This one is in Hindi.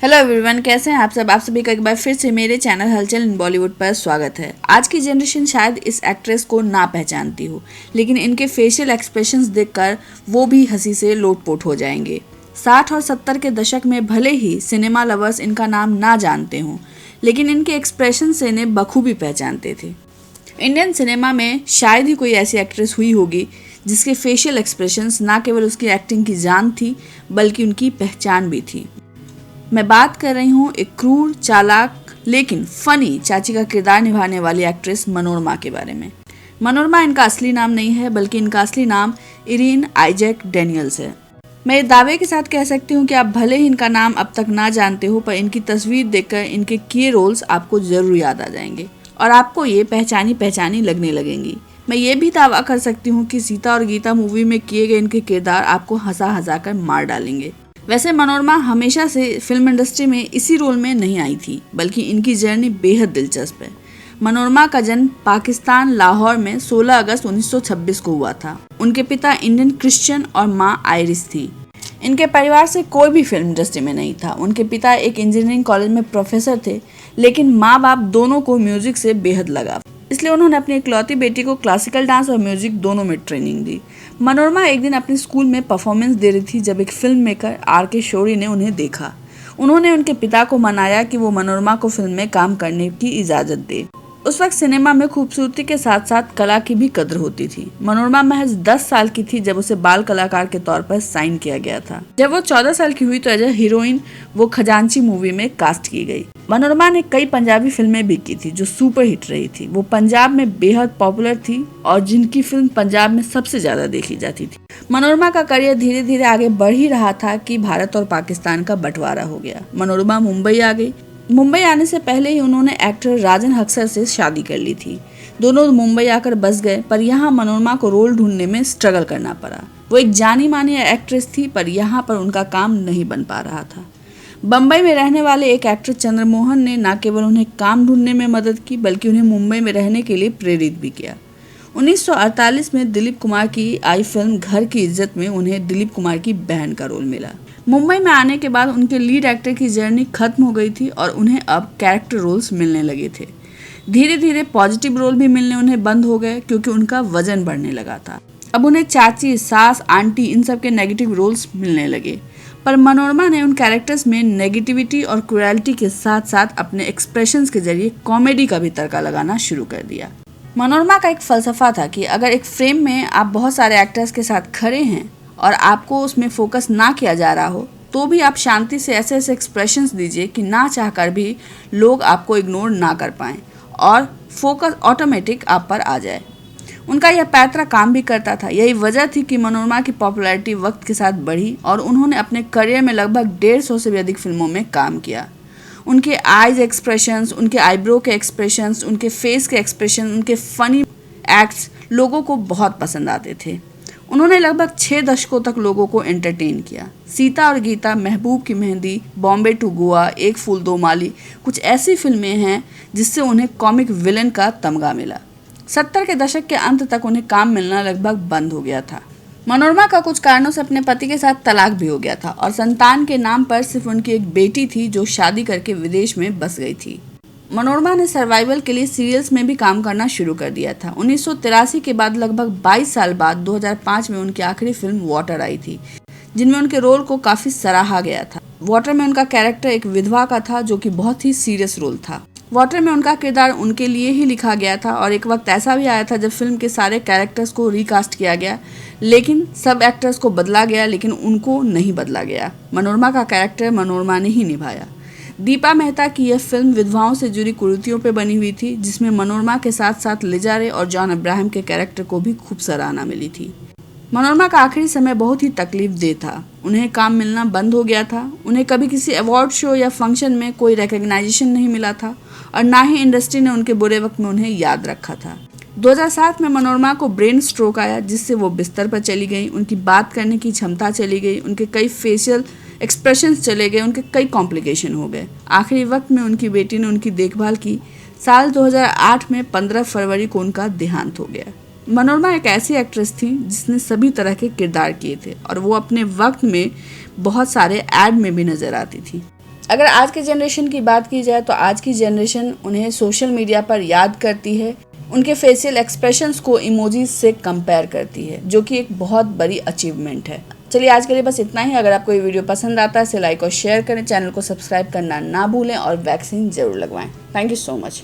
हेलो एवरीवन, कैसे हैं आप सब। आप सभी का एक बार फिर से मेरे चैनल हलचल इन बॉलीवुड पर स्वागत है। आज की जनरेशन शायद इस एक्ट्रेस को ना पहचानती हो, लेकिन इनके फेशियल एक्सप्रेशंस देखकर वो भी हंसी से लोटपोट हो जाएंगे। 60 और 70 के दशक में भले ही सिनेमा लवर्स इनका नाम ना जानते हों, लेकिन इनके एक्सप्रेशन से इन्हें बखूबी पहचानते थे। इंडियन सिनेमा में शायद ही कोई ऐसी एक्ट्रेस हुई होगी जिसके फेशियल एक्सप्रेशंस ना केवल उसकी एक्टिंग की जान थी बल्कि उनकी पहचान भी थी। मैं बात कर रही हूँ एक क्रूर, चालाक लेकिन फनी चाची का किरदार निभाने वाली एक्ट्रेस मनोरमा के बारे में। मनोरमा इनका असली नाम नहीं है, बल्कि इनका असली नाम इरीन आइजैक डेनियल्स है। मैं ये दावे के साथ कह सकती हूँ कि आप भले ही इनका नाम अब तक ना जानते हो, पर इनकी तस्वीर देखकर इनके किए रोल्स आपको जरूर याद आ जाएंगे और आपको ये पहचानी पहचानी लगने लगेंगी। मैं ये भी दावा कर सकती हूँ कि सीता और गीता मूवी में किए गए इनके किरदार आपको हंसा हंसा कर मार डालेंगे। वैसे मनोरमा हमेशा से फिल्म इंडस्ट्री में इसी रोल में नहीं आई थी, बल्कि इनकी जर्नी बेहद दिलचस्प है। मनोरमा का जन्म पाकिस्तान लाहौर में 16 अगस्त 1926 को हुआ था। उनके पिता इंडियन क्रिश्चियन और माँ आयरिश थी। इनके परिवार से कोई भी फिल्म इंडस्ट्री में नहीं था। उनके पिता एक इंजीनियरिंग कॉलेज में प्रोफेसर थे, लेकिन माँ बाप दोनों को म्यूजिक से बेहद लगाव, इसलिए उन्होंने अपनी इकलौती बेटी को क्लासिकल डांस और म्यूजिक दोनों में ट्रेनिंग दी। मनोरमा एक दिन अपने स्कूल में परफॉर्मेंस दे रही थी जब एक फिल्म मेकर आर.के. शौरी ने उन्हें देखा। उन्होंने उनके पिता को मनाया कि वो मनोरमा को फिल्म में काम करने की इजाज़त दे। उस वक्त सिनेमा में खूबसूरती के साथ साथ कला की भी कद्र होती थी। मनोरमा महज 10 साल की थी जब उसे बाल कलाकार के तौर पर साइन किया गया था। जब वो 14 साल की हुई तो एज ए हीरोइन वो खजांची मूवी में कास्ट की गई। मनोरमा ने कई पंजाबी फिल्में भी की थी जो सुपर हिट रही थी। वो पंजाब में बेहद पॉपुलर थी और जिनकी फिल्म पंजाब में सबसे ज्यादा देखी जाती थी। मनोरमा का करियर धीरे धीरे आगे बढ़ ही रहा था कि भारत और पाकिस्तान का बंटवारा हो गया। मनोरमा मुंबई आ गई। मुंबई आने से पहले ही उन्होंने एक्टर राजन हक्सर से शादी कर ली थी। दोनों मुंबई आकर बस गए, पर यहाँ मनोरमा को रोल ढूंढने में स्ट्रगल करना पड़ा। वो एक जानी मानी एक्ट्रेस थी, पर यहाँ पर उनका काम नहीं बन पा रहा था। बम्बई में रहने वाले एक एक्टर चंद्रमोहन ने न केवल उन्हें काम ढूंढने में मदद की, बल्कि उन्हें मुंबई में रहने के लिए प्रेरित भी किया। 1948 में दिलीप कुमार की आई फिल्म घर की इज्जत में उन्हें दिलीप कुमार की बहन का रोल मिला। मुंबई में आने के बाद उनके लीड एक्टर की जर्नी खत्म हो गई थी और उन्हें अब कैरेक्टर रोल्स मिलने लगे थे। धीरे धीरे पॉजिटिव रोल भी मिलने उन्हें बंद हो गए, क्योंकि उनका वजन बढ़ने लगा था। अब उन्हें चाची, सास, आंटी इन सब के नेगेटिव रोल्स मिलने लगे। पर मनोरमा ने उन कैरेक्टर्स में नेगेटिविटी और क्रूरैलिटी के साथ साथ अपने एक्सप्रेशंस के जरिए कॉमेडी का भी तड़का लगाना शुरू कर दिया। मनोरमा का एक फलसफा था कि अगर एक फ्रेम में आप बहुत सारे एक्टर्स के साथ खड़े हैं और आपको उसमें फोकस ना किया जा रहा हो, तो भी आप शांति से ऐसे ऐसे एक्सप्रेशंस दीजिए कि ना चाहकर भी लोग आपको इग्नोर ना कर पाएं और फोकस ऑटोमेटिक आप पर आ जाए। उनका यह पैतरा काम भी करता था। यही वजह थी कि मनोरमा की पॉपुलैरिटी वक्त के साथ बढ़ी और उन्होंने अपने करियर में लगभग 150 से भी अधिक फिल्मों में काम किया। उनके आईज एक्सप्रेशंस, उनके आईब्रो के एक्सप्रेशंस, उनके फेस के एक्सप्रेशन, उनके फनी एक्ट्स लोगों को बहुत पसंद आते थे। उन्होंने लगभग 6 दशकों तक लोगों को एंटरटेन किया। सीता और गीता, महबूब की मेहंदी, बॉम्बे टू गोवा, एक फूल दो माली कुछ ऐसी फिल्में हैं जिससे उन्हें कॉमिक विलन का तमगा मिला। 70 के दशक के अंत तक उन्हें काम मिलना लगभग बंद हो गया था। मनोरमा का कुछ कारणों से अपने पति के साथ तलाक भी हो गया था और संतान के नाम पर सिर्फ उनकी एक बेटी थी जो शादी करके विदेश में बस गई थी। मनोरमा ने सर्वाइवल के लिए सीरियल्स में भी काम करना शुरू कर दिया था। 1983 के बाद लगभग 22 साल बाद 2005 में उनकी आखिरी फिल्म वाटर आई थी, जिनमें उनके रोल को काफी सराहा गया था। वाटर में उनका कैरेक्टर एक विधवा का था, जो कि बहुत ही सीरियस रोल था। वाटर में उनका किरदार उनके लिए ही लिखा गया था और एक वक्त ऐसा भी आया था जब फिल्म के सारे कैरेक्टर्स को रिकास्ट किया गया, लेकिन सब एक्टर्स को बदला गया, लेकिन उनको नहीं बदला गया। मनोरमा का कैरेक्टर मनोरमा ने ही निभाया। दीपा मेहता की यह फिल्म विधवाओं से जुड़ी कुरीतियों पर बनी हुई थी, जिसमें मनोरमा के साथ साथ लिजा रे और जॉन अब्राहम के कैरेक्टर को भी खूब सराहना मिली थी। मनोरमा का आखिरी समय बहुत ही तकलीफ दे था। उन्हें काम मिलना बंद हो गया था। उन्हें कभी किसी अवार्ड शो या फंक्शन में कोई रिकग्नाइजेशन नहीं मिला था और ना ही इंडस्ट्री ने उनके बुरे वक्त में उन्हें याद रखा था। 2007 में मनोरमा को ब्रेन स्ट्रोक आया, जिससे वो बिस्तर पर चली गई। उनकी बात करने की क्षमता चली गई, उनके कई फेशियल एक्सप्रेशंस चले गए, उनके कई कॉम्प्लिकेशन हो गए। आखिरी वक्त में उनकी बेटी ने उनकी देखभाल की। साल 2008 में 15 फरवरी को उनका देहांत हो गया। मनोरमा एक ऐसी एक्ट्रेस थी जिसने सभी तरह के किरदार किए थे और वो अपने वक्त में बहुत सारे एड में भी नजर आती थी। अगर आज के जनरेशन की बात की जाए तो आज की जनरेशन उन्हें सोशल मीडिया पर याद करती है, उनके फेशियल एक्सप्रेशंस को इमोजीज से कंपेयर करती है, जो कि एक बहुत बड़ी अचीवमेंट है। चलिए आज के लिए बस इतना ही। अगर आपको ये वीडियो पसंद आता है इसे लाइक और शेयर करें, चैनल को सब्सक्राइब करना ना भूलें और वैक्सीन जरूर लगवाएं। Thank you so much.